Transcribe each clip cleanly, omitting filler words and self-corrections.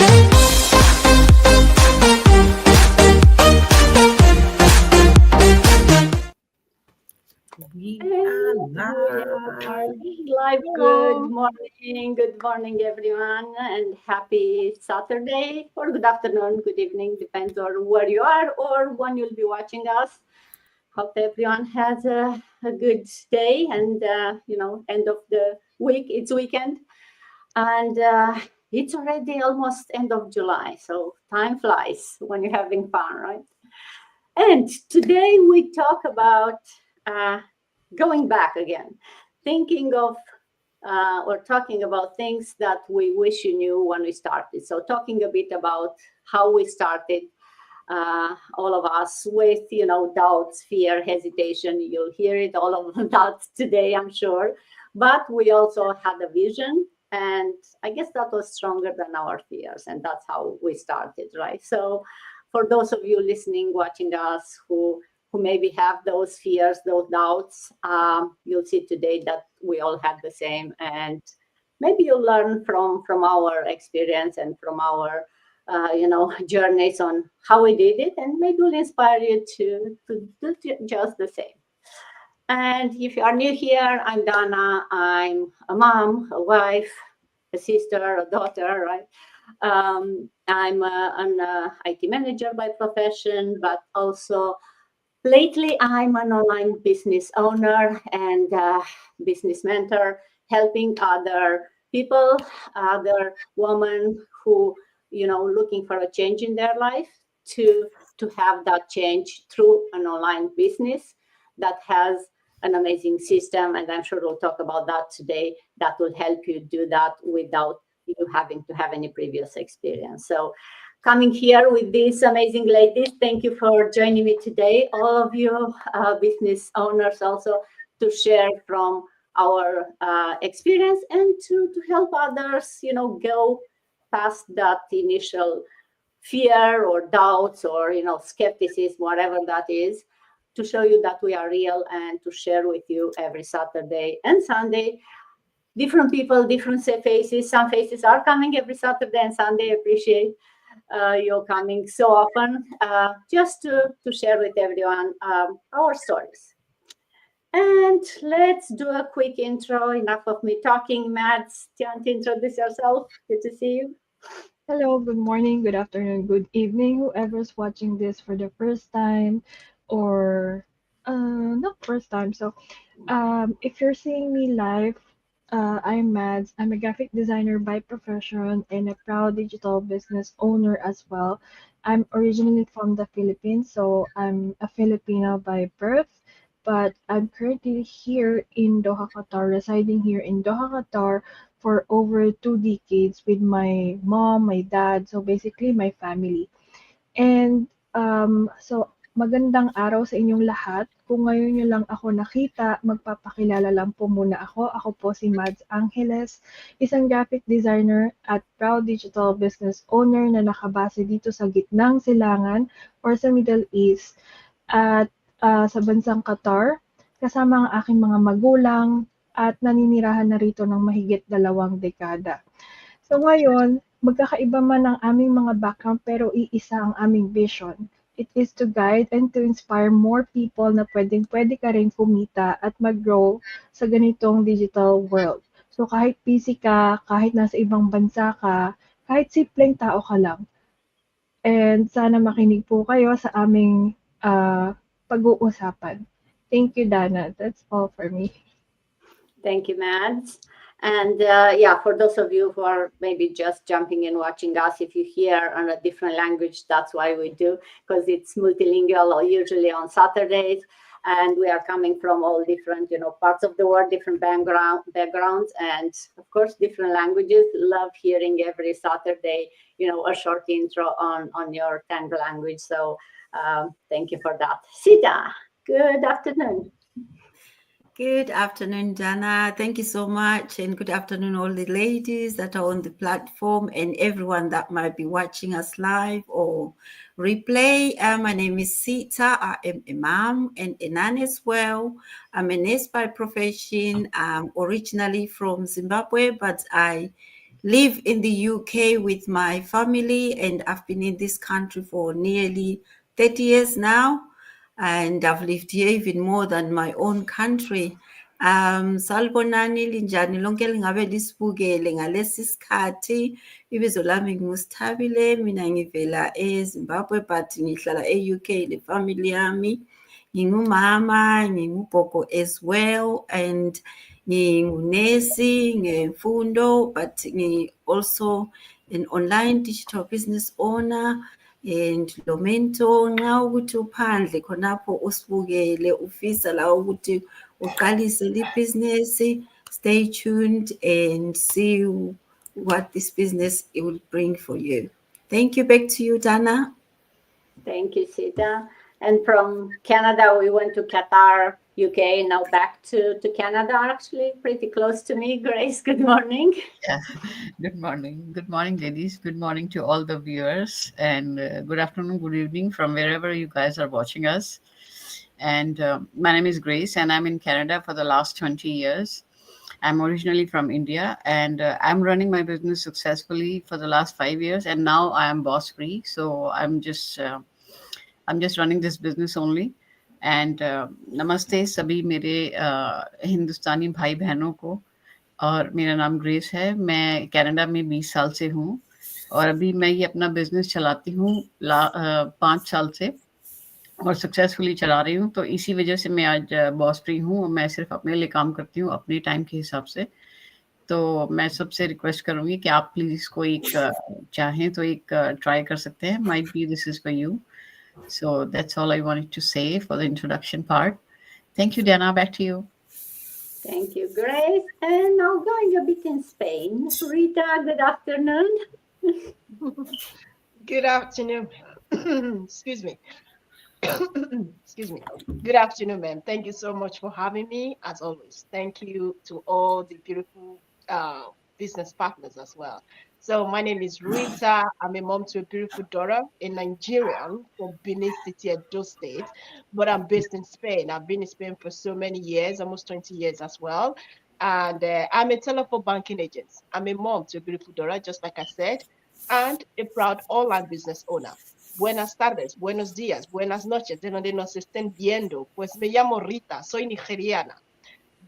We are And we are live. live. Hello. Good morning, everyone, and happy Saturday, or good afternoon, good evening, depends on where you are or when you'll be watching us. Hope everyone has a good day and end of the week. It's weekend, and it's already almost end of July, so time flies when you're having fun, right? And today we talk about uh, going back again, thinking of or talking about things that we wish you knew when we started. So, talking a bit about how we started, all of us with, doubts, fear, hesitation. You'll hear it, all of that today, I'm sure. But we also had a vision. And I guess that was stronger than our fears. And that's how we started, right? So, for those of you listening, watching us who maybe have those fears, those doubts, you'll see today that we all had the same, and maybe you'll learn from our experience and from our journeys on how we did it, and maybe will inspire you to do just the same. And if you are new here, I'm Dana. I'm a mom, a wife, a sister, a daughter, right? I'm an IT manager by profession, but also lately, I'm an online business owner and business mentor, helping other people, other women who, looking for a change in their life to have that change through an online business that has an amazing system. And I'm sure we'll talk about that today. That will help you do that without you having to have any previous experience. So coming here with these amazing ladies. Thank you for joining me today, all of you business owners also, to share from our experience and to help others, go past that initial fear or doubts or, skepticism, whatever that is, to show you that we are real and to share with you every Saturday and Sunday. Different people, different faces. Some faces are coming every Saturday and Sunday. Appreciate you're coming so often, just to share with everyone our stories. And let's do a quick intro. Enough of me talking. Mads, do you want to introduce yourself? Good to see you. Hello, good morning, good afternoon, good evening, whoever's watching this for the first time or not first time. If you're seeing me live, I'm Mads. I'm a graphic designer by profession and a proud digital business owner as well. I'm originally from the Philippines, so I'm a Filipino by birth, but I'm currently here in Doha, Qatar, residing here in Doha, Qatar for over 2 decades with my mom, my dad, so basically my family. And magandang araw sa inyong lahat. Kung ngayon nyo lang ako nakita, magpapakilala lang po muna ako. Ako po si Mads Angeles, isang graphic designer at proud digital business owner na nakabase dito sa gitnang silangan or sa Middle East at sa bansang Qatar, kasama ang aking mga magulang at naninirahan na rito ng mahigit 2 dekada. So ngayon, magkakaiba man ang aming mga background pero iisa ang aming vision. It is to guide and to inspire more people na pwedeng-pwede ka rin kumita at mag-grow sa ganitong digital world. So kahit busy ka, kahit nasa ibang bansa ka, kahit simpleng tao ka lang. And sana makinig po kayo sa aming pag-uusapan. Thank you, Dana. That's all for me. Thank you, Mads. And yeah, for those of you who are maybe just jumping in watching us, if you hear on a different language, that's why we do, because it's multilingual or usually on Saturdays. And we are coming from all different, parts of the world, different backgrounds, and of course, different languages. Love hearing every Saturday, a short intro on your tongue language. So thank you for that. Sita, good afternoon. Good afternoon, Dana. Thank you so much. And good afternoon, all the ladies that are on the platform and everyone that might be watching us live or replay. My name is Sita. I am a mom and a nanny as well. I'm a nurse by profession. I'm originally from Zimbabwe, but I live in the UK with my family, and I've been in this country for nearly 30 years now, and I've lived here even more than my own country. Salibonani linjani lonke lingabe lisibukele ngalesi sikhathi. Ibizo lami nguSithabile, mina ngivela eZimbabwe but ngihlala e-UK le family yami. Ngingumama, ngingugogo as well, and ngingunesi ngemfundo, but also an online digital business owner and lo mentor. Nxa ukuthi uphandle khonapho usibukele ufisa la ukuthi uqalise libhizinisi, stay tuned and see what this business it will bring for you. Thank you. Back to you, Dana. Thank you, Sita. And from Canada, we went to Qatar, UK, now back to Canada, actually, pretty close to me. Grace, good morning. Yeah. Good morning. Good morning, ladies. Good morning to all the viewers. And good afternoon, good evening from wherever you guys are watching us. And my name is Grace, and I'm in Canada for the last 20 years. I'm originally from India, and I'm running my business successfully for the last 5 years. And now I am boss free. So I'm just running this business only. And नमस्ते सभी मेरे हिंदुस्तानी भाई बहनों को। और मेरा नाम grace है। मैं कनाडा में 20 साल से हूँ और अभी मैं ये अपना बिजनेस चलाती हूँ 5 साल से और सक्सेसफुली चला रही हूँ। तो इसी वजह से मैं आज बॉस फ्री हूँ और मैं सिर्फ अपने लिए काम करती हूँ अपने टाइम के हिसाब से। तो मैं सबसे रिक्वेस्ट करूँगी कि आप प्लीज़ इसको एक चाहें तो एक ट्राई कर सकते हैं। Might be this is for you. So that's all I wanted to say for the introduction part. Thank you, Diana. Back to you. Thank you, Grace. And now going a bit in Spain. Rita, good afternoon. Good afternoon. Excuse me. Excuse me. Good afternoon, ma'am. Thank you so much for having me, as always. Thank you to all the beautiful business partners as well. So my name is Rita. I'm a mom to a beautiful daughter, a Nigerian from Benin City, Edo State, but I'm based in Spain. I've been in Spain for so many years, almost 20 years as well. And I'm a teller for banking agents. I'm a mom to a beautiful daughter, just like I said, and a proud online business owner. Buenas tardes, buenos días, buenas noches, de donde nos estén viendo. Pues me llamo Rita, soy nigeriana.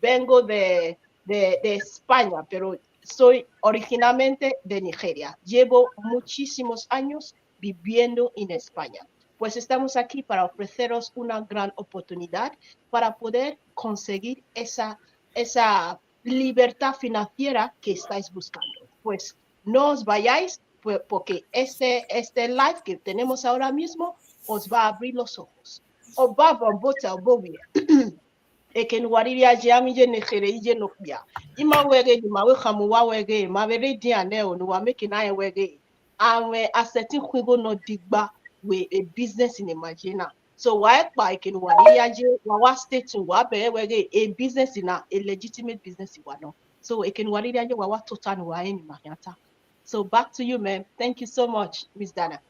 Vengo de España, pero soy originalmente de Nigeria. Llevo muchísimos años viviendo en España. Pues estamos aquí para ofreceros una gran oportunidad para poder conseguir esa libertad financiera que estáis buscando. Pues no os vayáis, porque este live que tenemos ahora mismo os va a abrir los ojos. Os va a bambota obobia. Eken wariria jami je nechere ije nokbia. Ima wege di mawe khamu wa wege ma bere di ane onu wa make na wege. Awe aseti kwigo no digba we a business in imagina. So why by eken wariria je wa state wa be wege a business in a legitimate business in no. So eken wariria je wa total wa eni mahiata. So back to you, ma'am. Thank you so much, Miss Dana.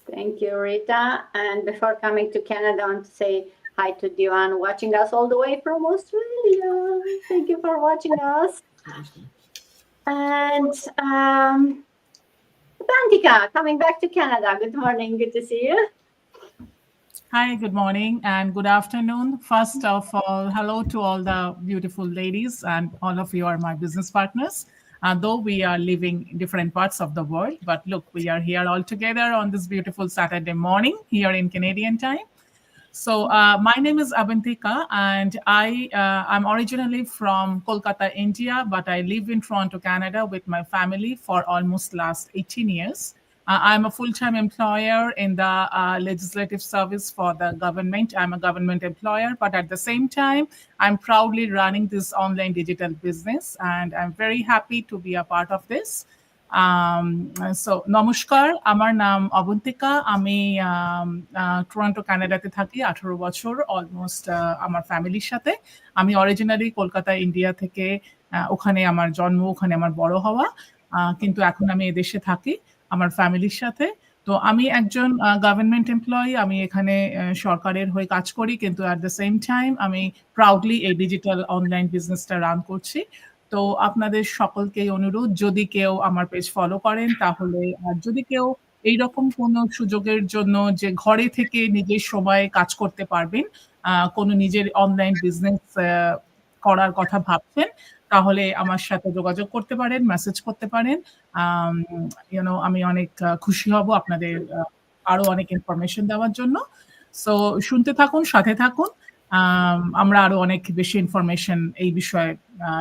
Thank you, Rita. And before coming to Canada, I want to say hi to Diwan watching us all the way from Australia. Thank you for watching us. And Bantika, coming back to Canada. Good morning. Good to see you. Hi, good morning and good afternoon. First of all, hello to all the beautiful ladies, and all of you are my business partners. Though we are living in different parts of the world, but look, we are here all together on this beautiful Saturday morning here in Canadian time. So my name is Abantika, and I'm originally from Kolkata, India, but I live in Toronto, Canada with my family for almost last 18 years. I'm a full-time employer in the legislative service for the government. I'm a government employer, but at the same time, I'm proudly running this online digital business, and I'm very happy to be a part of this. So নমস্কার, আমার নাম অবন্তিকা। আমি Toronto কানাডাতে থাকি 18 বছর almost আমার ফ্যামিলির সাথে। আমি অরিজিনালি কলকাতা ইন্ডিয়া থেকে, ওখানে আমার জন্ম, ওখানে আমার বড় হওয়া, কিন্তু এখন আমি এদেশে থাকি আমার ফ্যামিলির সাথে। তো আমি একজন গভর্নমেন্ট এমপ্লয়ি। আমি এখানে সরকারের হয়ে কাজ করি, কিন্তু অ্যাট দ্য সেম টাইম আমি প্রাউডলি এই ডিজিটাল অনলাইন বিজনেসটা রান করছি। তো আপনাদের সকলকেই অনুরোধ, যদি কেউ আমার পেজ ফলো করেন তাহলে, আর যদি কেউ এইরকম কোনো সুযোগের জন্য যে ঘরে থেকে নিজের সময়ে কাজ করতে পারবেন, কোনো নিজের অনলাইন বিজনেস করার কথা ভাবছেন, তাহলে আমার সাথে যোগাযোগ করতে পারেন, মেসেজ করতে পারেন। আমি অনেক খুশি হব আপনাদের আরো অনেক ইনফরমেশন দেওয়ার জন্য। সো শুনতে থাকুন, সাথে থাকুন। আমরা আরো অনেক বেশি ইনফরমেশন এই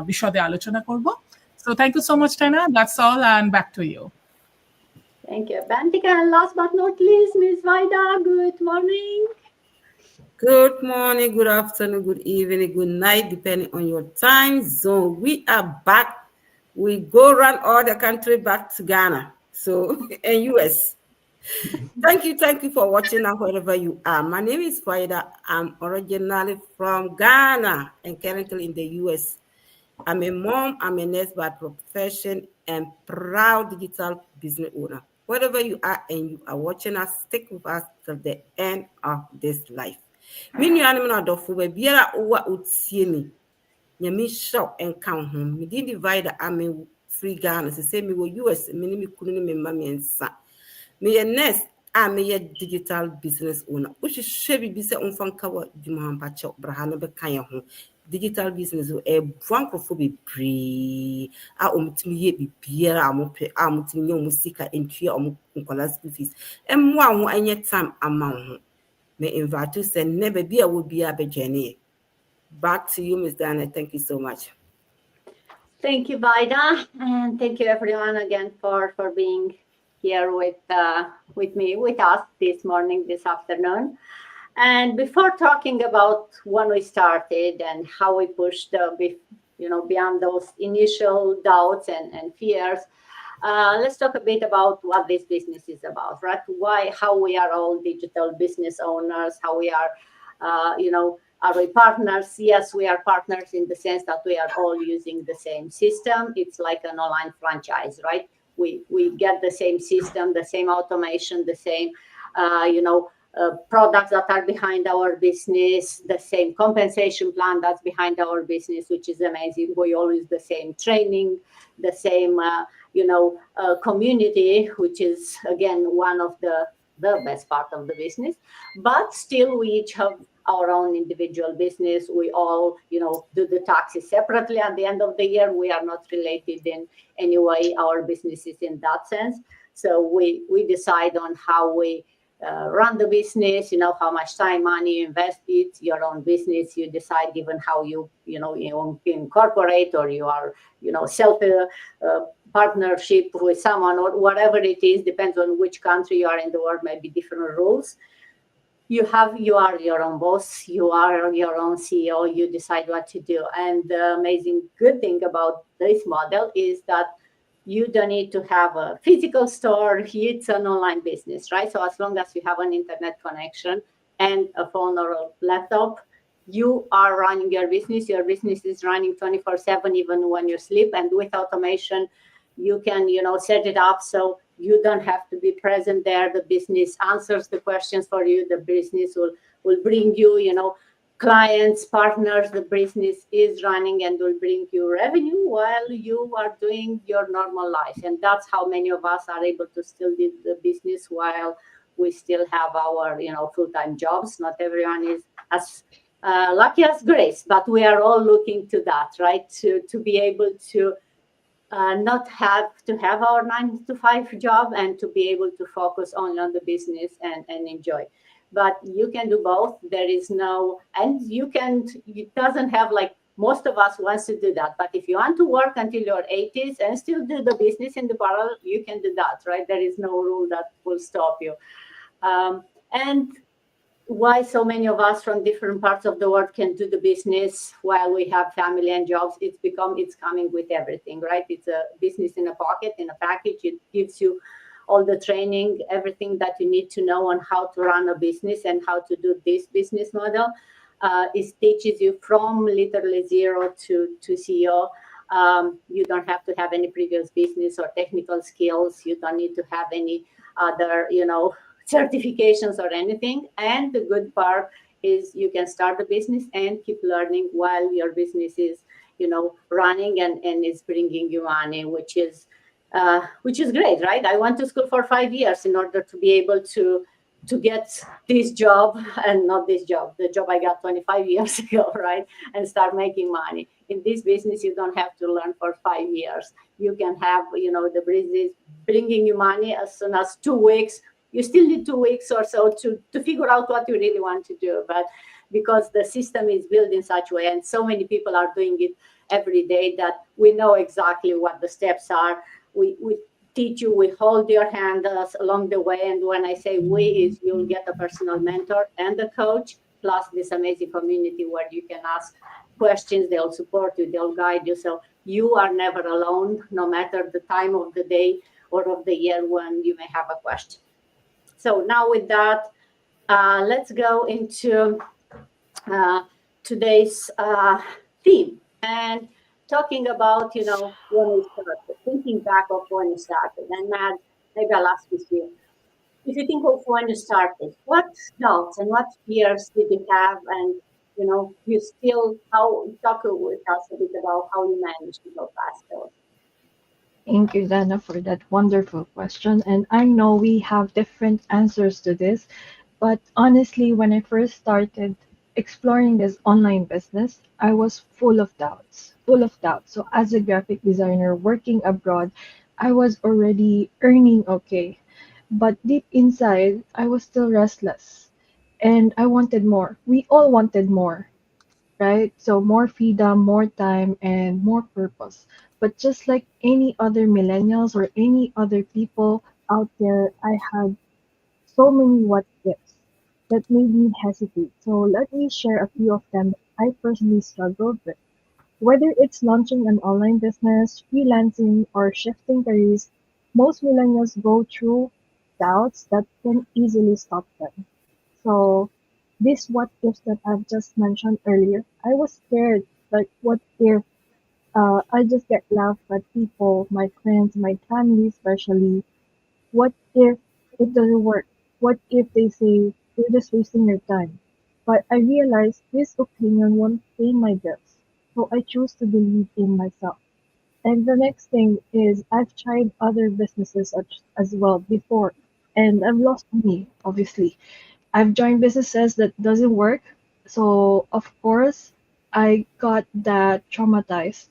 বিশদে আলোচনা করব। So thank you so much, Tana. That's all, and back to you. Thank you, Bantika. And last but not least, Ms. Vaida, good morning. Good morning, good afternoon, good evening, good night, depending on your time zone. We are back. We go around all the country back to Ghana, and US. Thank you for watching now wherever you are. My name is Faida. I'm originally from Ghana and currently in the US. I'm a mom, I'm a nurse by profession, and proud digital business owner. Wherever you are and you are watching us, stick with us till the end of this life. Me nuanom na adɔfo baabiara owa otie me nyame hyɛw nka ho me di divide ame free Ghana sɛ me wɔ US me ne me kunu ne me mma mmiɛnsa me yɛ nurse a me yɛ digital business owner wohwehwɛ bibi sɛ ɔmfa nka wɔ dwuma ha mpakyɛw braha no bɛka yɛ ho digital business ɛboa nkurɔfo bebree a ɔmutumi yɛ bibiara a ɔmopɛ a ɔmutumi nyɛ ɔmo sika ntua ɔmo nkɔla school fees ɛmmoa ho ɛnyɛ time ama ho. Me invite you say never be a will be a journey. Back to you, Ms. Dana. Thank you so much. Thank you, Vaida, and thank you everyone again for being here with me, with us this morning, this afternoon. And before talking about when we started and how we pushed, beyond those initial doubts and fears, let's talk a bit about what this business is about, right? How we are all digital business owners, how we are, are we partners? Yes, we are partners in the sense that we are all using the same system. It's like an online franchise, right? We get the same system, the same automation, the same, products that are behind our business, the same compensation plan that's behind our business, which is amazing. We all use the same training, the same, community, which is again one of the best part of the business. But still, we each have our own individual business. We all, do the taxes separately at the end of the year. We are not related in any way, our businesses in that sense. So we decide on how we run the business, how much time, money you invest it, your own business. You decide even how you incorporate, or you are, self partnership with someone, or whatever it is, depends on which country you are in the world, maybe different rules. You are your own boss, you are your own CEO, you decide what to do. And the amazing good thing about this model is that you don't need to have a physical store. It's an online business, right? So as long as you have an internet connection and a phone or a laptop, you are running your business. Your business is running 24/7, even when you sleep. And with automation, you can, set it up so you don't have to be present there. The business answers the questions for you. The business will bring you, clients, partners. The business is running and will bring you revenue while you are doing your normal life. And that's how many of us are able to still do the business while we still have our, full-time jobs. Not everyone is as lucky as Grace, but we are all looking to that, right? To be able to not have to have our 9-to-5 job and to be able to focus only on the business and enjoy. But you can do both. There is no, and it doesn't have like, most of us wants to do that. But if you want to work until your 80s and still do the business in the parallel, you can do that, right? There is no rule that will stop you. And why so many of us from different parts of the world can do the business while we have family and jobs? It's coming with everything, right? It's a business in a pocket, in a package. It gives you all the training, everything that you need to know on how to run a business and how to do this business model. It teaches you from literally zero to CEO. You don't have to have any previous business or technical skills. You don't need to have any other, certifications or anything. And the good part is you can start a business and keep learning while your business is, running and it's bringing you money, which is great, right? I went to school for 5 years in order to be able to get this job, and not this job, the job I got 25 years ago, right? And start making money. In this business, you don't have to learn for 5 years. You can have, the business bringing you money as soon as 2 weeks. You still need 2 weeks or so to figure out what you really want to do. But because the system is built in such a way, and so many people are doing it every day, that we know exactly what the steps are. We teach you, we hold your hand along the way. And when I say we, is you'll get a personal mentor and a coach, plus this amazing community where you can ask questions. They'll support you, they'll guide you. So you are never alone, no matter the time of the day or of the year when you may have a question. So now with that, let's go into today's theme, and talking about, when we started, thinking back of when you started. And Matt, maybe I'll ask you, if you think of when you started, what doubts and what fears did you have? And, you still, talk with us a bit about how you managed to go faster. Thank you, Dana, for that wonderful question. And I know we have different answers to this, but honestly, when I first started exploring this online business, I was full of doubts, full of doubts. So, as a graphic designer working abroad, I was already earning okay, but deep inside, I was still restless and I wanted more. We all wanted more, right? So more freedom, more time, and more purpose. But just like any other millennials or any other people out there, I had so many what ifs that made me hesitate. So let me share a few of them that I personally struggled with. Whether it's launching an online business, freelancing, or shifting careers, most millennials go through doubts that can easily stop them. So this what ifs that I've just mentioned earlier, I was scared. Like, what if I just get laughed at people, my friends, my family especially? What if it doesn't work? What if they say you're just wasting your time? But I realized this opinion won't pay my bills, so I choose to believe in myself. And the next thing is I've tried other businesses as well before, and I've lost money, obviously. I've joined businesses that doesn't work. So of course I got that traumatized.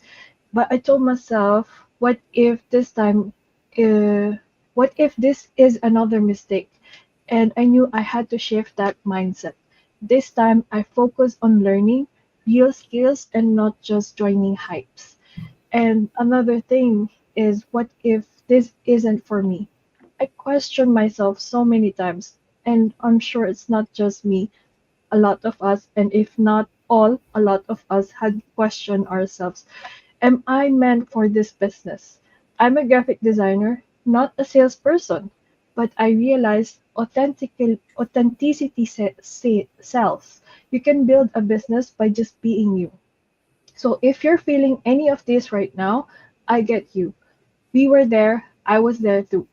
But I told myself, what if this time uh, what if this is another mistake? And I knew I had to shift that mindset. This time I focused on learning real skills and not just joining hypes. And another thing is, what if this isn't for me? I questioned myself so many times, and I'm sure it's not just me. A lot of us, and if not all, a lot of us had questioned ourselves. Am I meant for this business? I'm a graphic designer, not a salesperson, but I realized authenticity sells. You can build a business by just being you. So if you're feeling any of this right now, I get you. We were there, I was there too.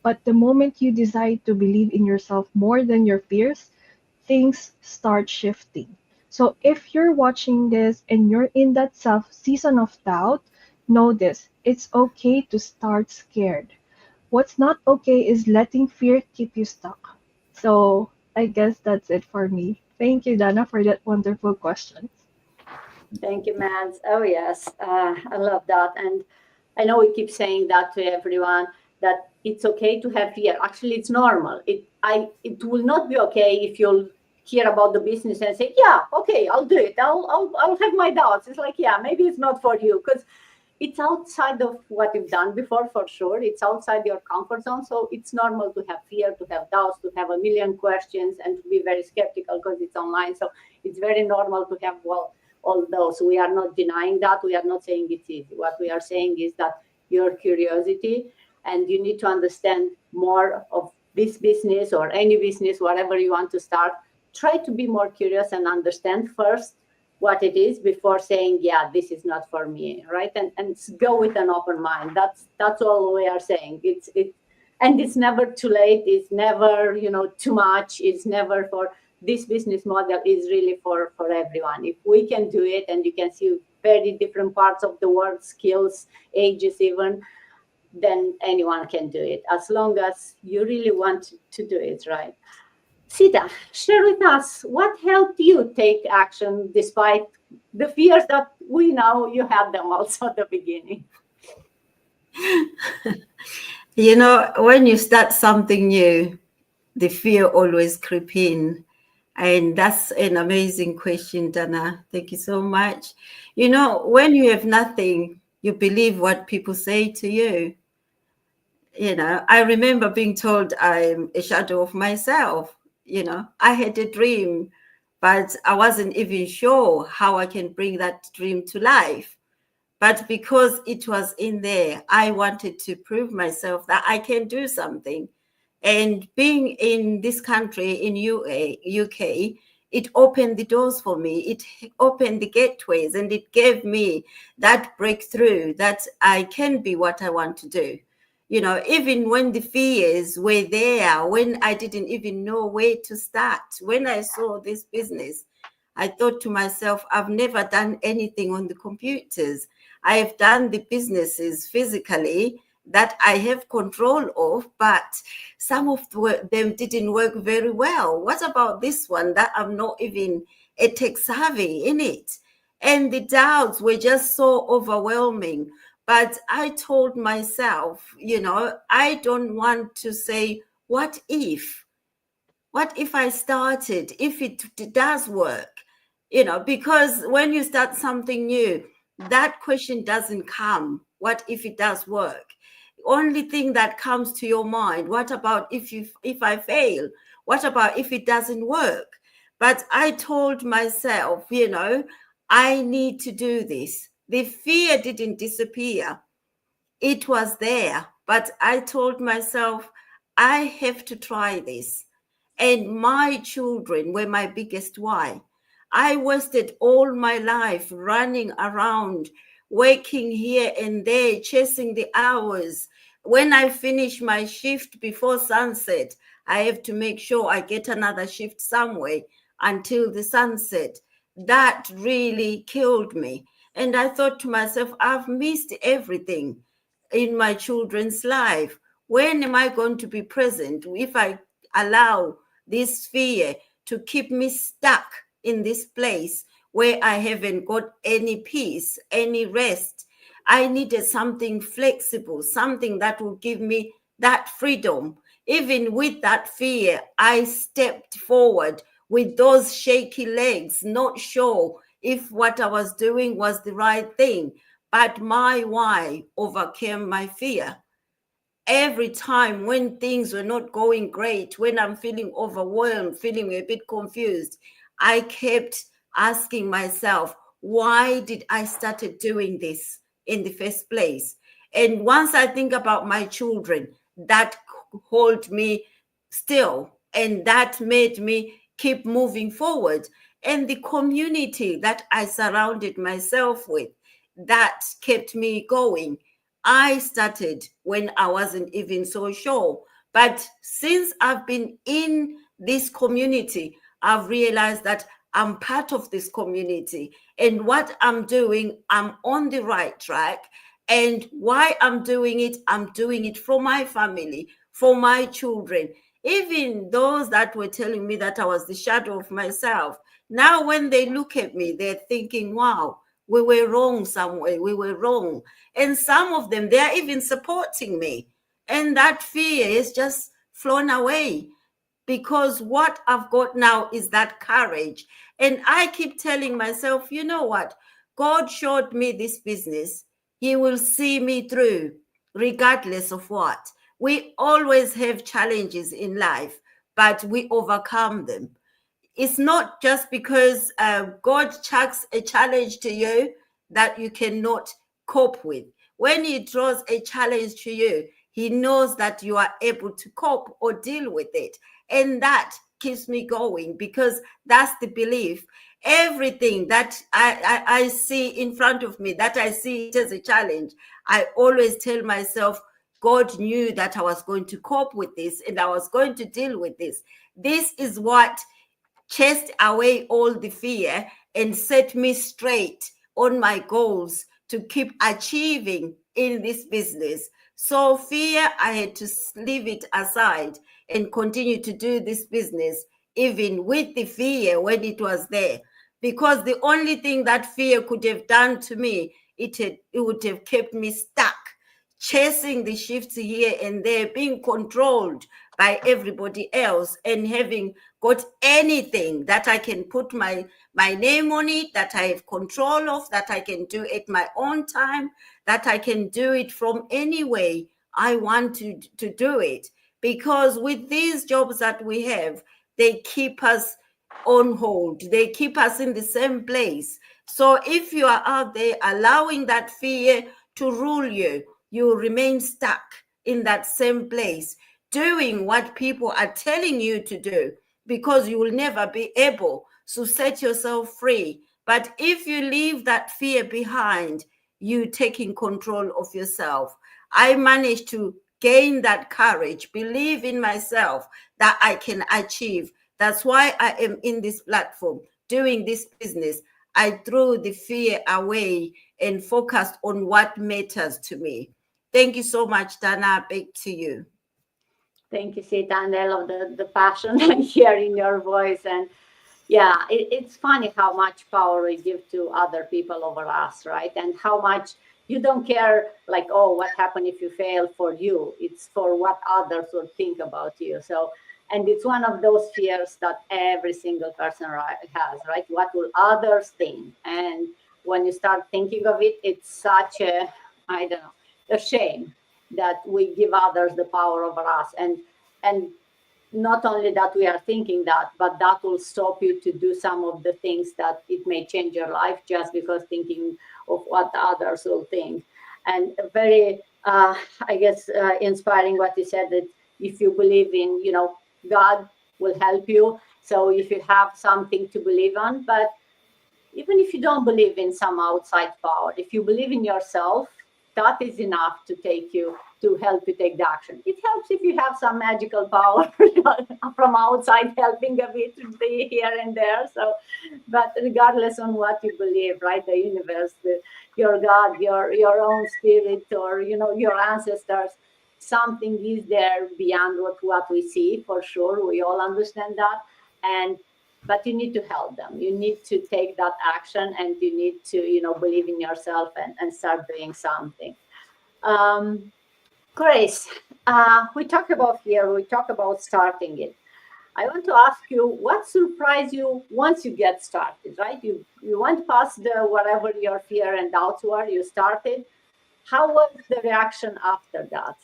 But the moment you decide to believe in yourself more than your fears, things start shifting. So if you're watching this and you're in that self season of doubt, know this. It's okay to start scared. What's not okay is letting fear keep you stuck. So I guess that's it for me. Thank you, Dana, for that wonderful question. Thank you, Mads. Oh, yes. I love that. And I know we keep saying that to everyone, that it's okay to have fear. Actually, it's normal. It will not be okay if you'll hear about the business and say, yeah, okay, I'll do it. I'll have my doubts. It's like, yeah, maybe it's not for you, because it's outside of what you've done before, for sure. It's outside your comfort zone. So it's normal to have fear, to have doubts, to have a million questions, and to be very skeptical because it's online. So it's very normal to have, well, all those. We are not denying that. We are not saying it's easy. What we are saying is that your curiosity, and you need to understand more of this business or any business, whatever you want to start. Try to be more curious and understand first what it is before saying, yeah, this is not for me, right? And go with an open mind. That's all we are saying. And it's never too late. It's never, too much. It's never for this business model is really for everyone. If we can do it, and you can see very different parts of the world, skills, ages even, then anyone can do it as long as you really want to do it right. Sita, share with us what helped you take action despite the fears that we know you had them also at the beginning. You know, when you start something new, the fear always creep in. And that's an amazing question, Dana. Thank you so much. You know, when you have nothing, you believe what people say to you. You know, I remember being told I'm a shadow of myself. You know, I had a dream, but I wasn't even sure how I can bring that dream to life. But because it was in there, I wanted to prove myself that I can do something. And being in this country, in UK, it opened the doors for me. It opened the gateways, and it gave me that breakthrough that I can be what I want to do. You know, even when the fears were there, when I didn't even know where to start, when I saw this business, I thought to myself, I've never done anything on the computers. I have done the businesses physically that I have control of, but some of them didn't work very well. What about this one that I'm not even a tech savvy in it? And the doubts were just so overwhelming. But I told myself, you know, I don't want to say, what if? What if I started, if it does work? You know, because when you start something new, that question doesn't come. What if it does work? Only thing that comes to your mind, what about if I fail? What about if it doesn't work? But I told myself, you know, I need to do this. The fear didn't disappear. It was there, but I told myself, I have to try this. And my children were my biggest why. I wasted all my life running around, working here and there, chasing the hours. When I finish my shift before sunset, I have to make sure I get another shift somewhere until the sunset. That really killed me. And I thought to myself, I've missed everything in my children's life. When am I going to be present if I allow this fear to keep me stuck in this place where I haven't got any peace, any rest? I needed something flexible, something that will give me that freedom. Even with that fear, I stepped forward with those shaky legs, not sure if what I was doing was the right thing. But my why overcame my fear. Every time when things were not going great, when I'm feeling overwhelmed, feeling a bit confused, I kept asking myself, why did I started doing this in the first place? And once I think about my children, that hold me still, and that made me keep moving forward. And the community that I surrounded myself with, that kept me going. I started when I wasn't even so sure. But since I've been in this community, I've realized that I'm part of this community. And what I'm doing, I'm on the right track. And why I'm doing it for my family, for my children. Even those that were telling me that I was the shadow of myself, now when they look at me, they're thinking, wow, we were wrong somewhere, we were wrong. And some of them, they're even supporting me. And that fear is just flown away because what I've got now is that courage. And I keep telling myself, you know what? God showed me this business. He will see me through, regardless of what. We always have challenges in life, but we overcome them. It's not just because God chucks a challenge to you that you cannot cope with. When He draws a challenge to you, He knows that you are able to cope or deal with it. And that keeps me going because that's the belief. Everything that I see in front of me, that I see it as a challenge, I always tell myself, God knew that I was going to cope with this and I was going to deal with this. This is what chased away all the fear and set me straight on my goals to keep achieving in this business. So fear, I had to leave it aside and continue to do this business, even with the fear when it was there. Because the only thing that fear could have done to me, it would have kept me stuck, chasing the shifts here and there, being controlled by everybody else, and having got anything that I can put my name on it, that I have control of, that I can do at my own time, that I can do it from any way I want to do it. Because with these jobs that we have, they keep us on hold, they keep us in the same place. So if you are out there allowing that fear to rule you, you remain stuck in that same place, doing what people are telling you to do, because you will never be able to set yourself free. But if you leave that fear behind, you taking control of yourself. I managed to gain that courage, believe in myself that I can achieve. That's why I am in this platform doing this business. I threw the fear away and focused on what matters to me. Thank you so much, Dana. Back to you. Thank you, Sita, and I love the passion I hear in your voice. And yeah, it's funny how much power we give to other people over us, right? And how much you don't care, like, oh, what happened if you fail for you? It's for what others will think about you. So, and it's one of those fears that every single person has, right? What will others think? And when you start thinking of it, it's such a, I don't know, a shame that we give others the power over us. And not only that we are thinking that, but that will stop you to do some of the things that it may change your life just because thinking of what others will think. And very, I guess, inspiring what you said, that if you believe in, God will help you. So if you have something to believe on, but even if you don't believe in some outside power, if you believe in yourself, that is enough to help you take the action. It helps if you have some magical power from outside helping a bit here and there. So, but regardless on what you believe, right? The universe, your God, your own spirit, or your ancestors, something is there beyond what we see, for sure. We all understand that, but you need to help them. You need to take that action, and you need to believe in yourself and start doing something. Grace, we talk about fear, we talk about starting it. I want to ask you, what surprised you once you get started, right? You went past whatever your fear and doubts were, you started. How was the reaction after that?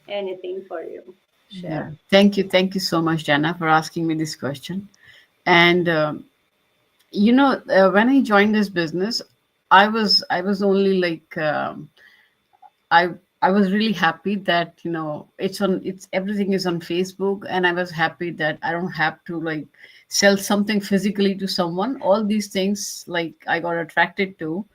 Anything for you? Share. Yeah. Thank you so much, Jana, for asking me this question. And when I joined this business, I was only like I I was really happy that it's everything is on Facebook, and I was happy that I don't have to like sell something physically to someone. All these things like I got attracted to,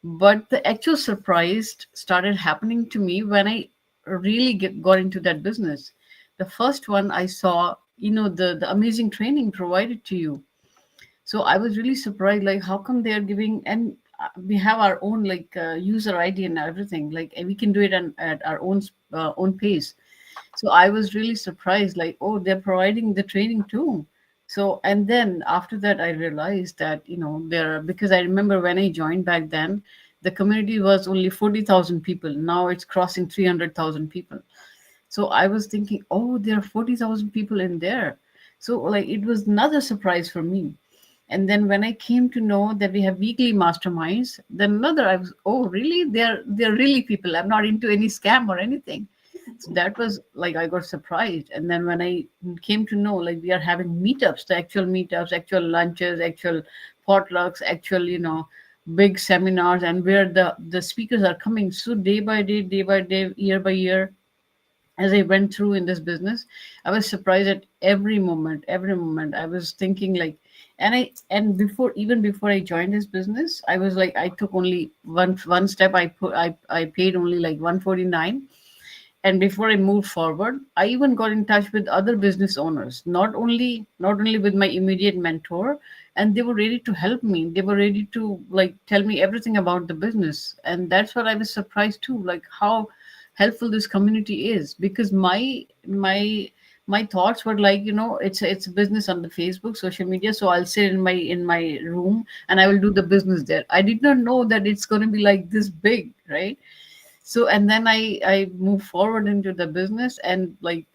but the actual surprise started happening to me when I really got into that business. The first one I saw, the amazing training provided to you. So I was really surprised, like how come they are giving, and we have our own like user ID and everything, like, and we can do it at our own pace. So I was really surprised, like, oh, they're providing the training too. So, and then after that, I realized that, because I remember when I joined back then, the community was only 40,000 people. Now it's crossing 300,000 people. So I was thinking, oh, there are 40,000 people in there. So, like, it was another surprise for me. And then when I came to know that we have weekly masterminds, then another, I was, oh, really? They're really people. I'm not into any scam or anything. So that was like I got surprised. And then when I came to know, like, we are having meetups, the actual meetups, actual lunches, actual potlucks, actual, big seminars, and where the speakers are coming. So day by day, year by year, as I went through in this business, I was surprised at every moment. Every moment, I was thinking like, and before I joined this business, I was like, I took only one step. I paid only like 149, And before I moved forward, I even got in touch with other business owners, not only with my immediate mentor, and they were ready to help me. They were ready to like tell me everything about the business, and that's what I was surprised too, like how helpful this community is. Because my thoughts were like, it's a business on the Facebook social media, so I'll sit in my room and I will do the business there. I did not know that it's going to be like this big, right? So and then I move forward into the business, and like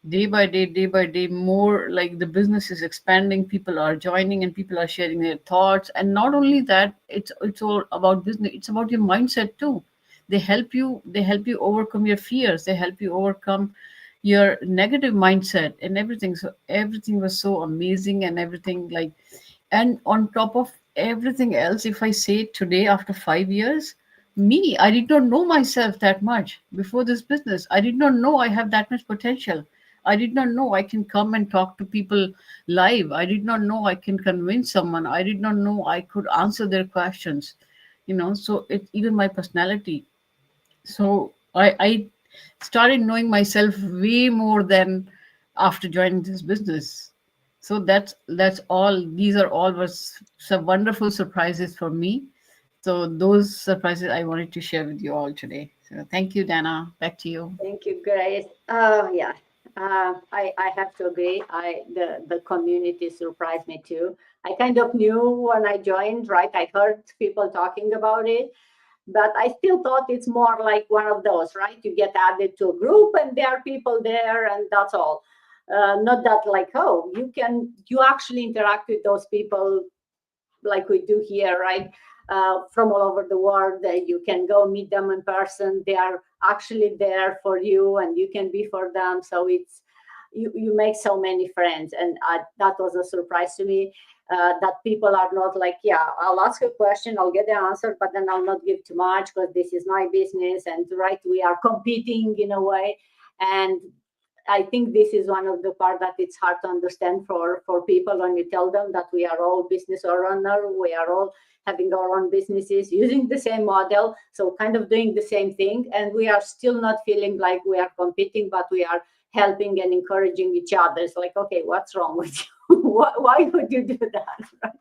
day by day more, like the business is expanding, people are joining and people are sharing their thoughts. And not only that, it's all about business, it's about your mindset too. They help you overcome your fears, they help you overcome your negative mindset and everything. So everything was so amazing and everything, like, and on top of everything else, if I say today, after 5 years, I did not know myself that much before this business. I did not know I have that much potential. I did not know I can come and talk to people live. I did not know I can convince someone. I did not know I could answer their questions. So it even my personality. So I started knowing myself way more than after joining this business. So that's all. These are all was some wonderful surprises for me. So those surprises I wanted to share with you all today. So thank you, Dana. Back to you. Thank you, Grace. Yeah, I have to agree. The community surprised me too. I kind of knew when I joined, right? I heard people talking about it, but I still thought it's more like one of those, right? You get added to a group and there are people there and that's all. Not that like, oh, you actually interact with those people like we do here, right? From all over the world, you can go meet them in person. They are actually there for you, and you can be for them. So it's you make so many friends, and that was a surprise to me. That people are not like, yeah, I'll ask a question, I'll get the answer, but then I'll not give too much because this is my business, and right, we are competing in a way, and I think this is one of the part that it's hard to understand for people when you tell them that we are all business owner, we are all having our own businesses using the same model, so kind of doing the same thing, and we are still not feeling like we are competing, but we are helping and encouraging each other. It's like, okay, what's wrong with you? Why would you do that?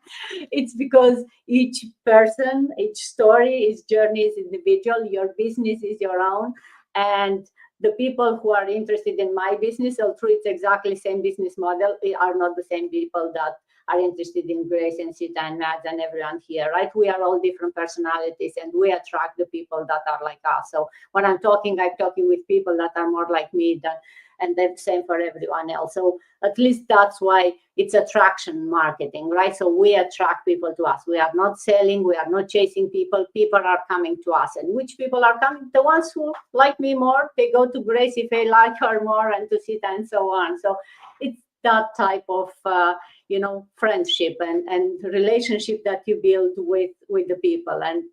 It's because each person, each story, each journey is individual. Your business is your own, and the people who are interested in my business, although it's exactly same business model, are not the same people that are interested in Grace and Sita and Matt and everyone here, right? We are all different personalities, and we attract the people that are like us. So when I'm talking with people that are more like me than, and the same for everyone else. So at least that's why it's attraction marketing, right? So we attract people to us. We are not selling, we are not chasing people. People are coming to us. And which people are coming? The ones who like me more, they go to Grace if they like her more, and to Sita and so on. So it's that type of friendship and relationship that you build with the people. And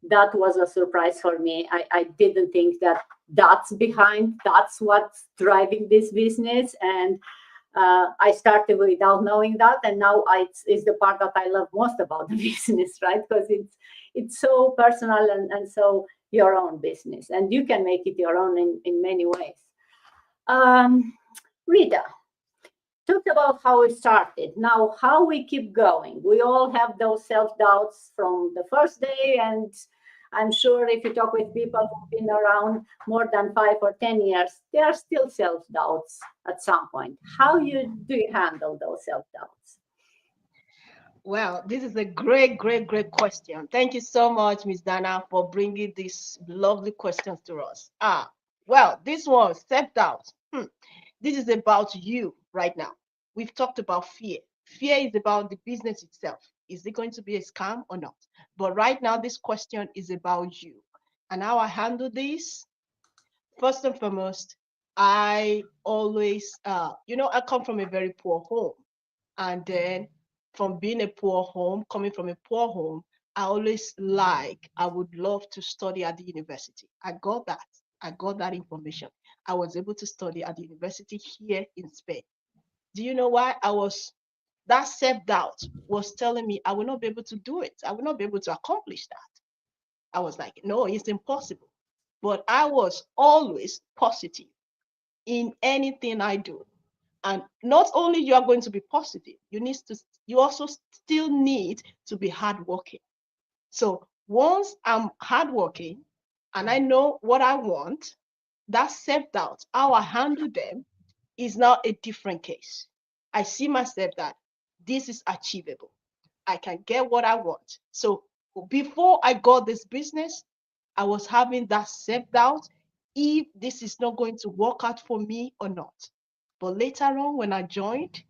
that was a surprise for me. I didn't think that's what's driving this business. And I started without knowing that, and now it's the part that I love most about the business, right? Because it's so personal and so your own business, and you can make it your own in many ways. Rita talked about how we started. Now, how we keep going. We all have those self-doubts from the first day, and I'm sure if you talk with people who've been around more than 5 or 10 years, there are still self-doubts at some point. How do you handle those self-doubts? Well, this is a great, great, great question. Thank you so much, Miss Dana, for bringing these lovely questions to us. Well, this one, self-doubt. This is about you right now. We've talked about fear. Fear is about the business itself. Is it going to be a scam or not? But right now, this question is about you. And how I handle this, first and foremost, I always, I come from a very poor home. And then from being coming from a poor home, I would love to study at the university. I got that. I got that information. I was able to study at the university here in Spain. Do you know why? That self-doubt was telling me I will not be able to do it. I will not be able to accomplish that. I was like, no, it's impossible. but I was always positive in anything I do. And not only you are going to be positive, you also still need to be hardworking. So once I'm hardworking and I know what I want, that self-doubt, how I handle them is now a different case. I see myself that this is achievable. I can get what I want. So before I got this business, I was having that self-doubt if this is not going to work out for me or not. But later on, when I joined,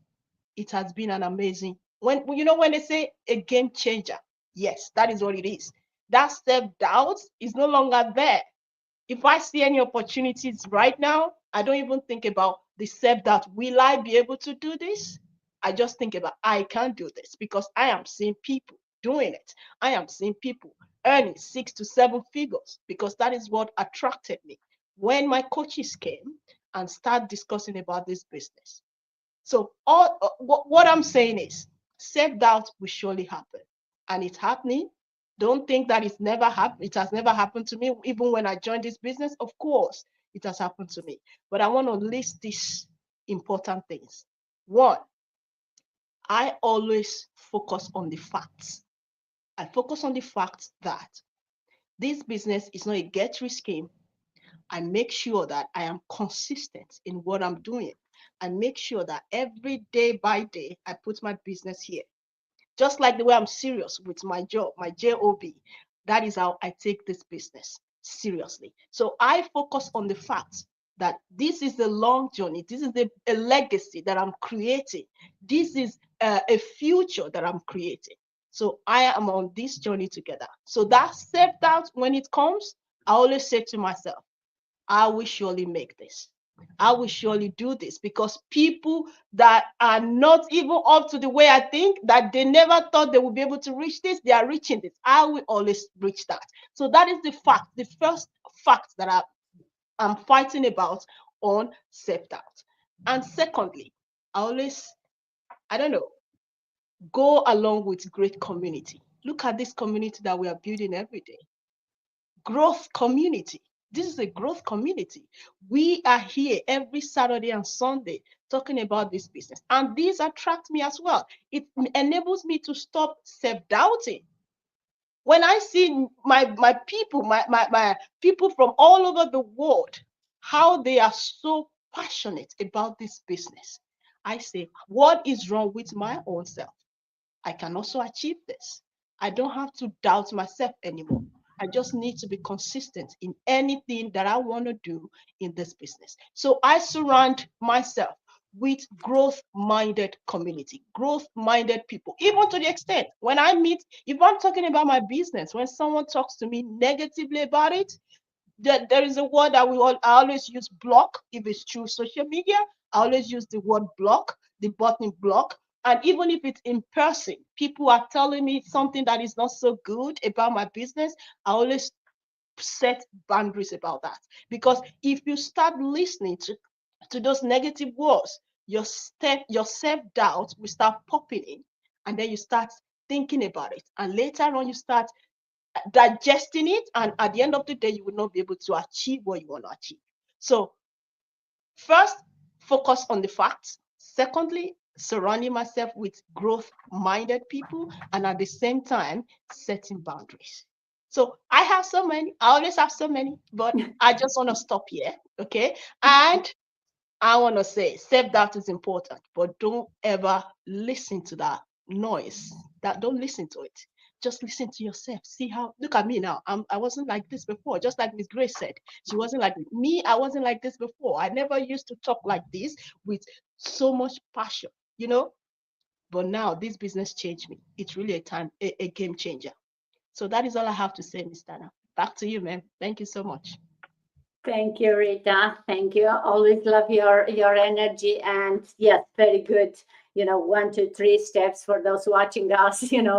it has been an amazing, when they say a game changer, yes, that is what it is. That self-doubt is no longer there. If I see any opportunities right now, I don't even think about the self-doubt. Will I be able to do this? I just think about I can do this because I am seeing people doing it. I am seeing people earning 6 to 7 figures because that is what attracted me when my coaches came and start discussing about this business. So what I'm saying is self-doubt will surely happen, and it's happening. Don't think that it's never happened. It has never happened to me. Even when I joined this business, of course, it has happened to me. But I want to list these important things. One, I always focus on the facts. I focus on the facts that this business is not a get-rich scheme. I make sure that I am consistent in what I'm doing and make sure that every day by day, I put my business here. Just like the way I'm serious with my job, my job, that is how I take this business seriously. So I focus on the fact that this is a long journey. This is a legacy that I'm creating. This is a future that I'm creating. So I am on this journey together. So that self-doubt, when it comes, I always say to myself, I will surely make this. I will surely do this, because people that are not even up to the way I think, that they never thought they would be able to reach this, they are reaching this. I will always reach that. So that is the fact, the first fact that I'm fighting about on self-doubt. And secondly, I don't know, go along with great community. Look at this community that we are building every day. Growth community. This is a growth community. We are here every Saturday and Sunday talking about this business. And these attract me as well. It enables me to stop self-doubting. When I see my people, my people from all over the world, how they are so passionate about this business, I say, what is wrong with my own self? I can also achieve this. I don't have to doubt myself anymore. I just need to be consistent in anything that I want to do in this business. So I surround myself with growth-minded community, growth-minded people, even to the extent when I meet, if I'm talking about my business, when someone talks to me negatively about it, there is a word that I always use, block. If it's through social media, I always use the word block, the button block. And even if it's in person, people are telling me something that is not so good about my business, I always set boundaries about that. Because if you start listening to those negative words, your self-doubt will start popping in, and then you start thinking about it. And later on, you start digesting it, and at the end of the day, you will not be able to achieve what you want to achieve. So first, focus on the facts. Secondly, surrounding myself with growth-minded people, and at the same time, setting boundaries. So I have so many, I always have so many, but I just want to stop here, okay? And I want to say self-doubt is important, but don't ever listen to that noise. Don't listen to it. Just listen to yourself. See how, look at me now. I wasn't like this before. Just like Miss Grace said, she wasn't like me. I wasn't like this before. I never used to talk like this with so much passion, But now this business changed me. It's really a game changer. So that is all I have to say, Miss Dana. Back to you, ma'am. Thank you so much. Thank you, Rita. Thank you. Always love your energy. And yes, very good. 1, 2, 3 steps for those watching us, listen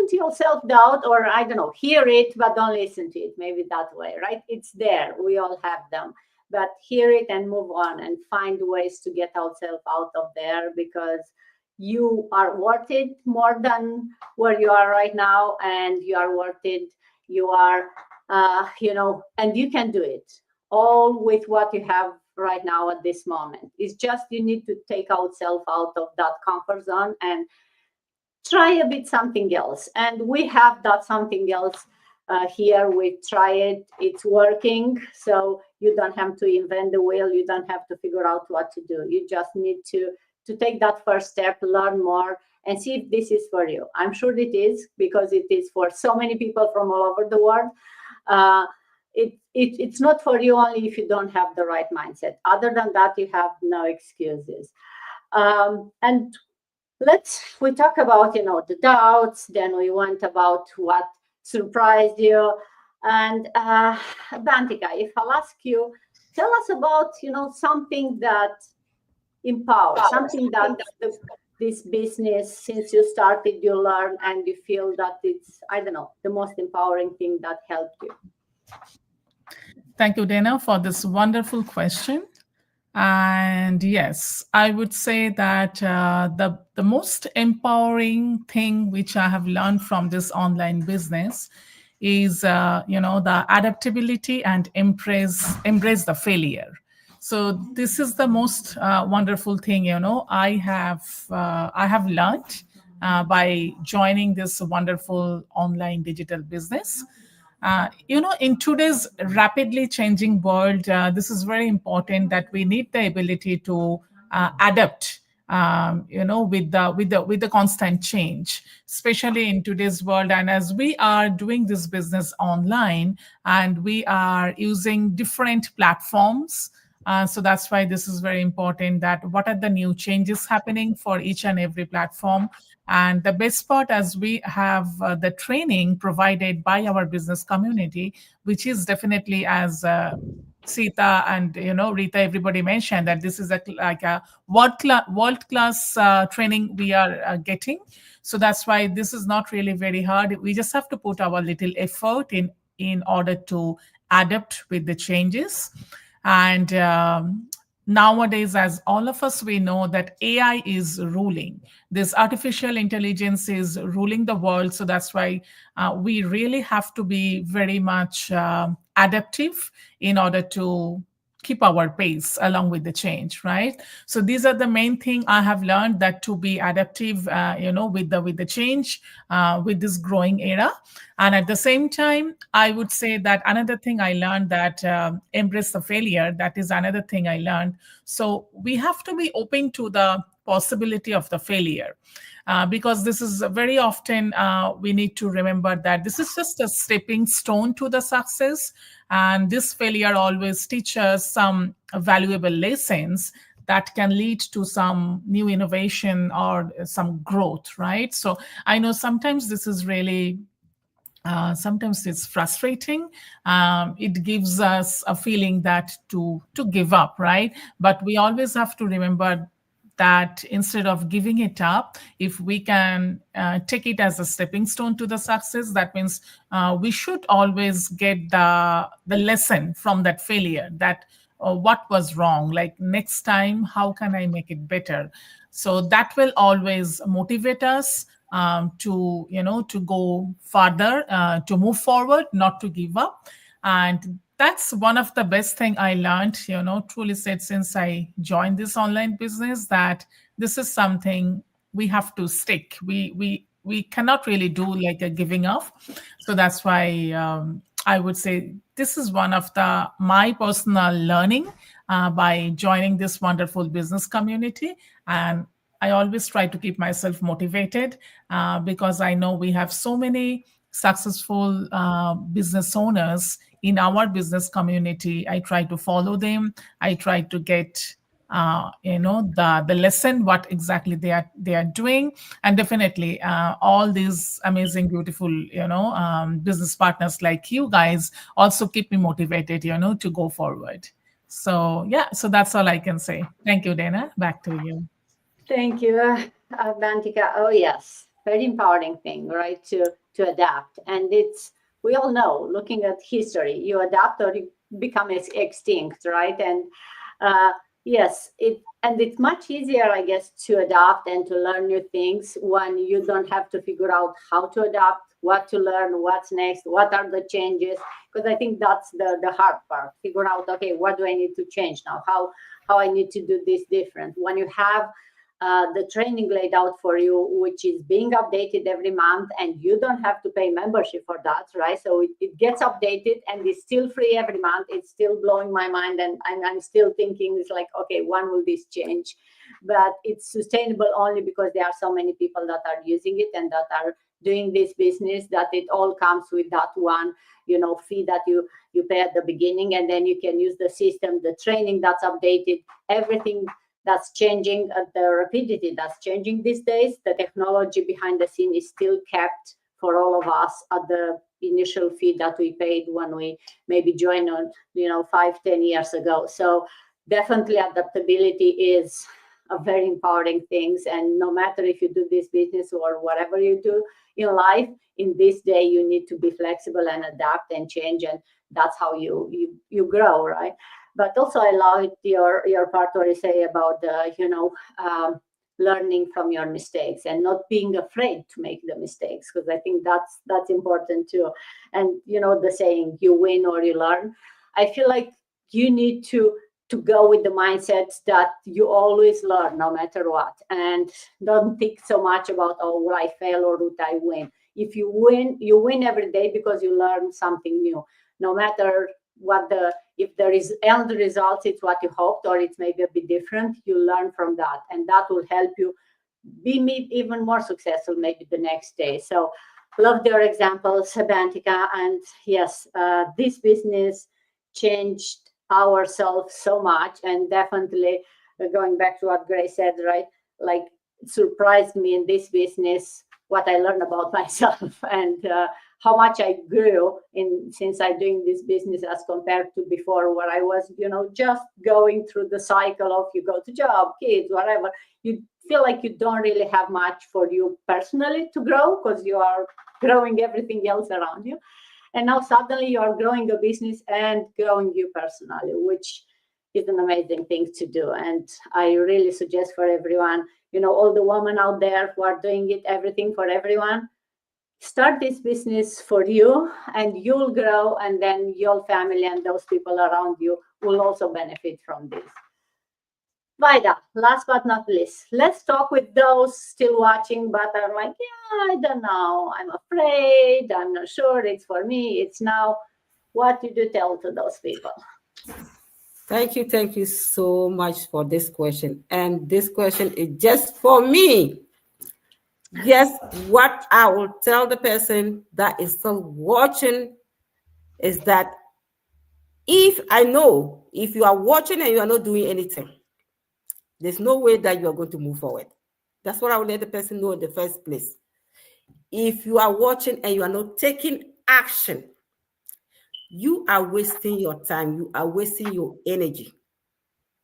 to your self-doubt, or I don't know, hear it, but don't listen to it. Maybe that way, right? It's there. We all have them. But hear it and move on and find ways to get ourselves out of there, because you are worth it more than where you are right now, and you are worth it. You are and you can do it all with what you have right now at this moment. It's just you need to take yourself out of that comfort zone and try a bit something else. And we have that something else here. We try it, it's working. So you don't have to invent the wheel, you don't have to figure out what to do. You just need to take that first step, learn more, and see if this is for you. I'm sure it is, because it is for so many people from all over the world. It's not for you only if you don't have the right mindset. Other than that, you have no excuses. And we talk about the doubts, then we went about what surprised you. And Bantika, if I'll ask you, tell us about something that empowers, something that this business, since you started, you learn and you feel that it's, I don't know, the most empowering thing that helped you. Thank you, Dana, for this wonderful question. And yes, I would say that the most empowering thing which I have learned from this online business is the adaptability and embrace the failure. So this is the most wonderful thing I have learned by joining this wonderful online digital business. In today's rapidly changing world, this is very important that we need the ability to adapt. With the constant change, especially in today's world, and as we are doing this business online, and we are using different platforms. So that's why this is very important, that what are the new changes happening for each and every platform. And the best part, as we have the training provided by our business community, which is definitely, as Sita and Rita, everybody mentioned, that this is like a world class training we are getting. So that's why this is not really very hard. We just have to put our little effort in order to adapt with the changes. And nowadays, as all of us, we know that AI is ruling. This artificial intelligence is ruling the world. So that's why we really have to be very much adaptive in order to keep our pace along with the change, right? So these are the main thing I have learned, that to be adaptive, with the change, with this growing era. And at the same time, I would say that another thing I learned, that embrace the failure. That is another thing I learned. So we have to be open to the possibility of the failure. Because this is very often, we need to remember that this is just a stepping stone to the success. And this failure always teaches some valuable lessons that can lead to some new innovation or some growth, right? So I know sometimes this is really, sometimes it's frustrating. It gives us a feeling that to give up, right? But we always have to remember that instead of giving it up, if we can take it as a stepping stone to the success, that means we should always get the lesson from that failure, that what was wrong, like next time, how can I make it better? So that will always motivate us to go further, to move forward, not to give up. And that's one of the best thing I learned, truly said, since I joined this online business, that this is something we have to stick. We cannot really do like a giving up. So that's why I would say this is one of my personal learning by joining this wonderful business community. And I always try to keep myself motivated because I know we have so many successful business owners in our business community. I try to follow them. I try to get the lesson, what exactly they are doing. And definitely all these amazing, beautiful business partners like you guys also keep me motivated to go forward. So yeah, so that's all I can say. Thank you, Dana. Back to you. Thank you, Bantika. Oh yes, very empowering thing, right? To adapt. And we all know, looking at history, you adapt or you become extinct, right? And Yes, it's much easier, I guess, to adapt and to learn new things when you don't have to figure out how to adapt, what to learn, what's next, what are the changes. Because I think that's the hard part. Figure out, okay, what do I need to change now? How I need to do this different. When you have the training laid out for you, which is being updated every month, and you don't have to pay membership for that, right? So it gets updated and it's still free every month. It's still blowing my mind, and I'm still thinking, it's like, okay, when will this change? But it's sustainable only because there are so many people that are using it and that are doing this business, that it all comes with that one, fee that you pay at the beginning, and then you can use the system, the training that's updated, everything that's changing at the rapidity that's changing these days. The technology behind the scene is still kept for all of us at the initial fee that we paid when we maybe joined on 5-10 years ago. So definitely adaptability is a very important thing, and no matter if you do this business or whatever you do in life, in this day you need to be flexible and adapt and change, and that's how you grow, right? But also I love your part where you say about learning from your mistakes and not being afraid to make the mistakes, because I think that's important too. And the saying, you win or you learn. I feel like you need to go with the mindset that you always learn no matter what, and don't think so much about, oh, will I fail or would I win. If you win, you win every day because you learn something new, no matter what if there is end result, it's what you hoped or it's maybe a bit different, you learn from that, and that will help you be even more successful maybe the next day. So loved your example, Sabantika. And yes, this business changed ourselves so much, and definitely going back to what Grace said, right, like it surprised me in this business what I learned about myself, and how much I grew since I'm doing this business as compared to before, where I was, just going through the cycle of you go to job, kids, whatever. You feel like you don't really have much for you personally to grow because you are growing everything else around you. And now suddenly you are growing a business and growing you personally, which is an amazing thing to do. And I really suggest for everyone, all the women out there who are doing it, everything for everyone, start this business for you and you'll grow, and then your family and those people around you will also benefit from this. Vaida, last but not least, let's talk with those still watching but are like, yeah, I don't know, I'm afraid, I'm not sure it's for me, it's now. What did you tell to those people? Thank you so much for this question. And this question is just for me. Yes, what I will tell the person that is still watching is that if you are watching and you are not doing anything, there's no way that you are going to move forward. That's what I will let the person know in the first place. If you are watching and you are not taking action, you are wasting your time. You are wasting your energy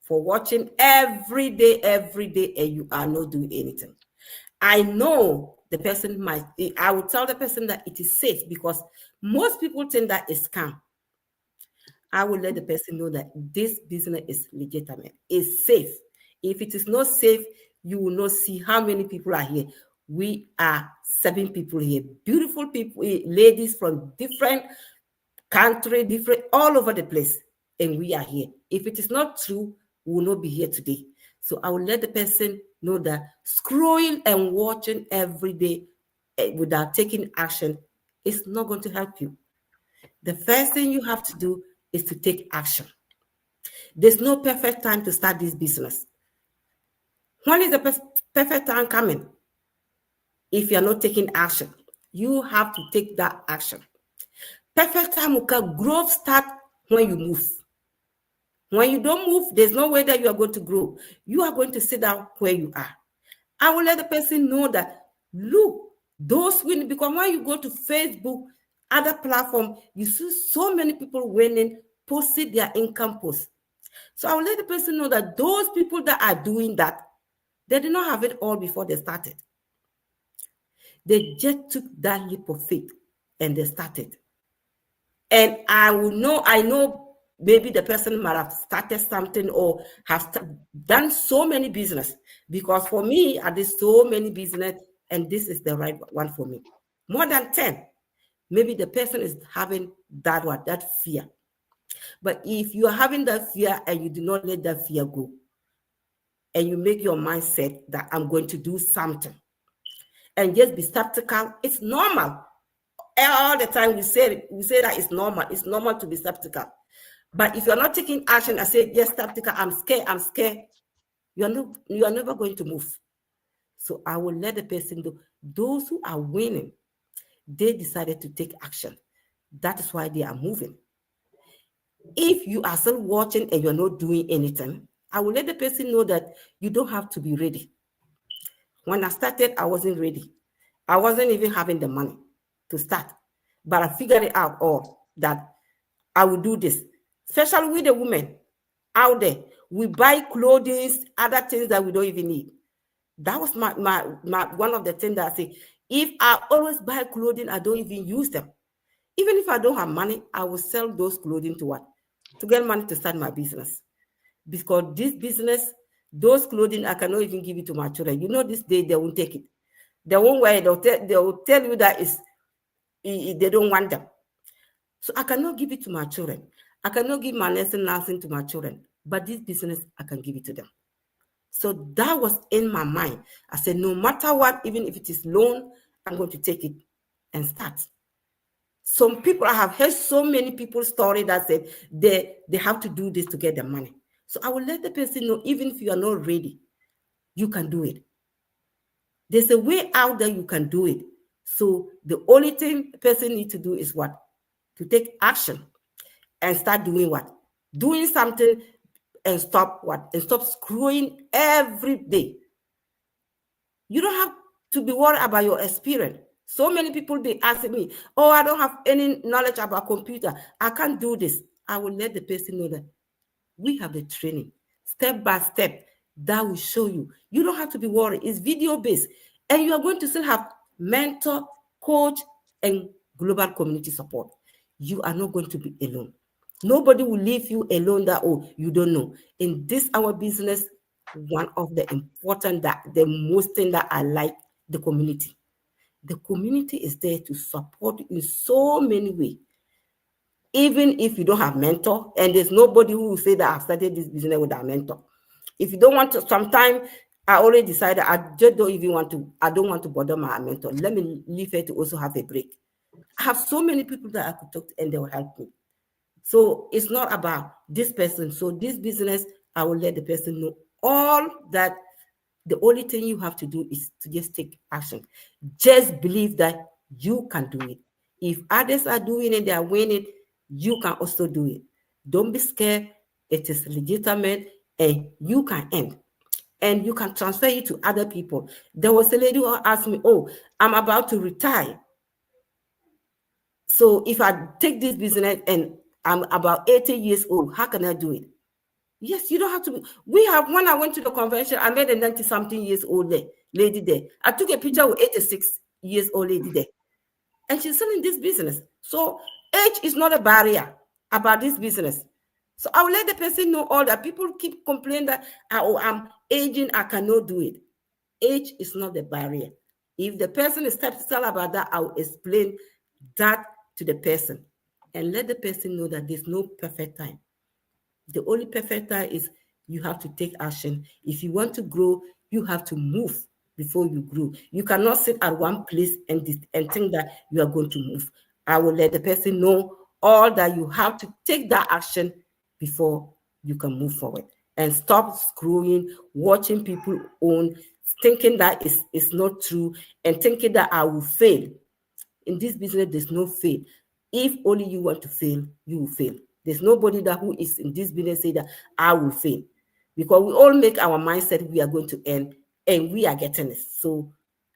for watching every day, and you are not doing anything. I know the person I will tell the person that it is safe, because most people think that it's scam. I will let the person know that this business is legitimate, it's safe. If it is not safe, you will not see how many people are here. We are 7 people here, beautiful people, ladies from different country, different, all over the place, and we are here. If it is not true, we will not be here today. So I will let the person know that scrolling and watching every day without taking action is not going to help you. The first thing you have to do is to take action. There's no perfect time to start this business. When is the perfect time coming? If you're not taking action, you have to take that action. Perfect time will come. Growth start when you move. When you don't move, there's no way that you are going to grow. You are going to sit down where you are. I will let the person know that, look, those winning, because when you go to Facebook, other platform, you see so many people winning, posted their income posts. So I will let the person know that those people that are doing that, they did not have it all before they started. They just took that leap of faith and they started. And I know maybe the person might have started something or have done so many business. Because for me, I did so many business, and this is the right one for me. More than 10. Maybe the person is having that one, that fear. But if you are having that fear and you do not let that fear go, and you make your mindset that I'm going to do something, and just be skeptical, it's normal. All the time we say that it's normal. It's normal to be skeptical. But if you're not taking action and say, yes, skeptical, I'm scared, you are never going to move. So I will let the person know. Those who are winning, they decided to take action. That is why they are moving. If you are still watching and you're not doing anything, I will let the person know that you don't have to be ready. When I started, I wasn't ready. I wasn't even having the money to start. But I figured it out all that I will do this. Especially with the women out there. We buy clothes, other things that we don't even need. That was my one of the things that I say. If I always buy clothing, I don't even use them. Even if I don't have money, I will sell those clothing to what? To get money to start my business. Because this business, those clothing, I cannot even give it to my children. You know, this day they won't take it. They won't wear it. They will tell you that they don't want them. So I cannot give it to my children. I cannot give my nursing to my children. But this business, I can give it to them. So that was in my mind. I said, no matter what, even if it is loan, I'm going to take it and start. Some people, I have heard so many people's story that said they have to do this to get the money. So I will let the person know, even if you are not ready, you can do it. There's a way out there you can do it. So the only thing the person needs to do is what? To take action and start doing what? Doing something and stop what? And stop screwing every day. You don't have to be worried about your experience. So many people, they ask me, oh, I don't have any knowledge about computer. I can't do this. I will let the person know that we have the training, step by step, that will show you. You don't have to be worried. It's video-based. And you are going to still have mentor, coach, and global community support. You are not going to be alone. Nobody will leave you alone that, oh, you don't know. In this, our business, one of the important, the most thing that I like, the community. The community is there to support you in so many ways. Even if you don't have mentor, and there's nobody who will say that I've started this business with a mentor. If you don't want to, sometimes I already decided I just don't even want to, I don't want to bother my mentor. Let me leave her to also have a break. I have so many people that I could talk to and they will help me. So it's not about this person. So this business, I will let the person know all that. The only thing you have to do is to just take action. Just believe that you can do it. If others are doing it, they are winning, you can also do it. Don't be scared. It is legitimate and you can end. And you can transfer it to other people. There was a lady who asked me, oh, I'm about to retire. So if I take this business and I'm about 80 years old, how can I do it? Yes, you don't have to. When I went to the convention, I met a 90-something years old lady there. I took a picture with 86 years old lady there. And she's still in this business. So age is not a barrier about this business. So I will let the person know all that. People keep complaining that, oh, I'm aging, I cannot do it. Age is not the barrier. If the person is skeptical about that, I will explain that to the person and let the person know that there's no perfect time. The only perfect time is you have to take action. If you want to grow, you have to move before you grow. You cannot sit at one place and think that you are going to move. I will let the person know all that you have to take that action before you can move forward. And stop screwing, watching people own, thinking that it's not true, and thinking that I will fail. In this business, there's no fail. If only you want to fail, you will fail. There's nobody that who is in this business say that I will fail. Because we all make our mindset we are going to end and we are getting it. So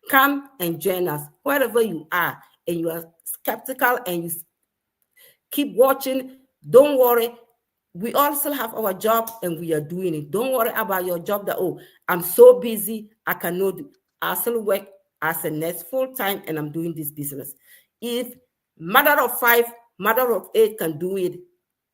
come and join us wherever you are and you are skeptical and you keep watching. Don't worry. We also have our job and we are doing it. Don't worry about your job that, oh, I'm so busy, I cannot do. I still work as a nurse full time and I'm doing this business. If mother of 5, mother of 8 can do it,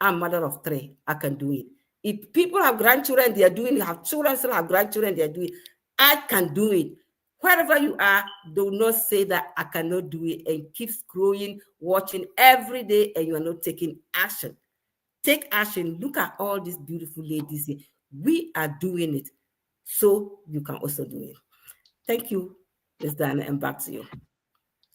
I'm mother of 3. I can do it. If people have grandchildren, they are doing it. Have children, still have grandchildren, they are doing it. I can do it. Wherever you are, do not say that I cannot do it and keep scrolling, watching every day, and you are not taking action. Take action. Look at all these beautiful ladies here. We are doing it. So you can also do it. Thank you, Ms. Diana, and back to you.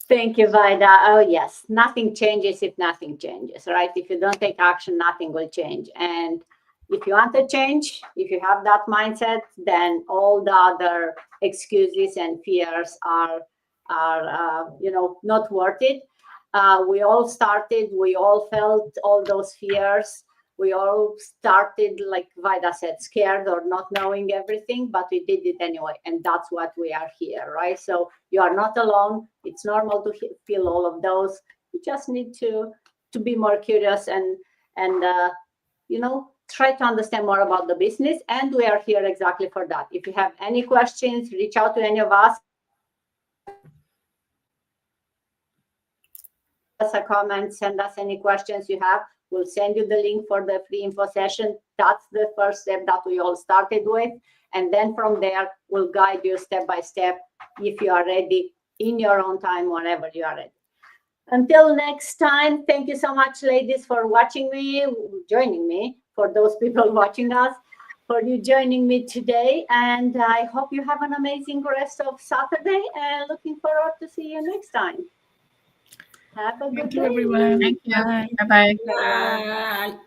Thank you, Vida. Oh, yes. Nothing changes if nothing changes, right? If you don't take action, nothing will change. And if you want to change, if you have that mindset, then all the other excuses and fears are not worth it. We all started, we all felt all those fears. We all started, like Vida said, scared or not knowing everything, but we did it anyway. And that's what we are here, right? So you are not alone. It's normal to feel all of those. You just need to be more curious and try to understand more about the business. And we are here exactly for that. If you have any questions, reach out to any of us. A comment, send us any questions you have. We'll send you the link for the free info session. That's the first step that we all started with. And then from there, we'll guide you step by step if you are ready in your own time, whenever you are ready. Until next time, thank you so much, ladies, for watching me, joining me, for those people watching us, for you joining me today. And I hope you have an amazing rest of Saturday and looking forward to see you next time. Have a good Thank day. you, everyone. Thank you. Bye. Bye-bye. Bye.